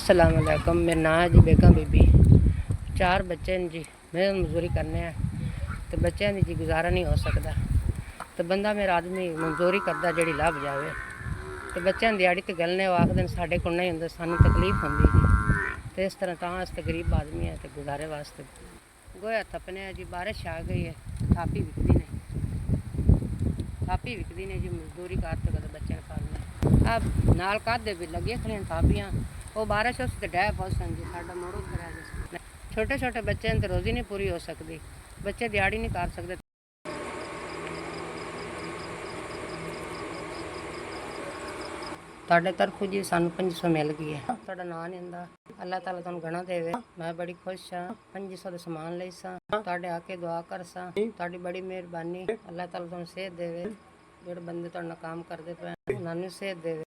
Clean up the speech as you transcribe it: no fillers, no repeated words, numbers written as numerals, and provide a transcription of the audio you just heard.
अस्सलाम वालेकुम। मेरा नाम है जी बेगम बीबी। 4 बच्चे ने जी। मैं मजदूरी करने तो बच्चों की जी गुजारा नहीं हो सकता। तो बंदा मेरा आदमी मजदूरी करता जी लभ जाए तो बच्चों की दिहाड़ी तो गलने आखते साढ़े को नहीं होंगे, सानू तकलीफ होंगी जी। तो इस तरह वास्ते गरीब आदमी है तो गुजारे वास्ते गोया थपने जी। बारिश आ गई है, थापी विकती ने जी। मजदूरी करते कदे बच्चे पालने अब नाल कादे भी लगे खड़ियां थापियां। वो बारिश उस तो डै पहुँचन जी। साडा मोड़ो खड़ा जी। छोटे छोटे बच्चे तो रोज़ी नहीं पूरी हो सकती, बच्चे दिहाड़ी नहीं कर सकते। ਤੁਹਾਡੇ ਤਰਫੋਂ ਜੀ ਸਾਨੂੰ 500 ਮਿਲ ਗਈ ਹੈ। ਤੁਹਾਡਾ ਨਾਂ ਨਹੀਂ ਹੁੰਦਾ, ਅੱਲਾਹ ਤਾਲਾ ਤੁਹਾਨੂੰ ਗਣਾ ਦੇਵੇ। ਮੈਂ ਬੜੀ ਖੁਸ਼ ਹਾਂ, 500 ਦਾ ਸਮਾਨ ਲਈ ਸਾਂ, ਤੁਹਾਡੇ ਆ ਕੇ ਦੁਆ ਕਰ ਸਾਂ। ਤੁਹਾਡੀ ਬੜੀ ਮਿਹਰਬਾਨੀ। ਅੱਲਾਹ ਤਾਲਾ ਤੁਹਾਨੂੰ ਸਿਹਤ ਦੇਵੇ। ਜਿਹੜੇ ਬੰਦੇ ਤੁਹਾਡੇ ਨਾਲ ਕੰਮ ਕਰਦੇ ਪਏ ਉਹਨਾਂ ਨੂੰ ਸਿਹਤ ਦੇਵੇ।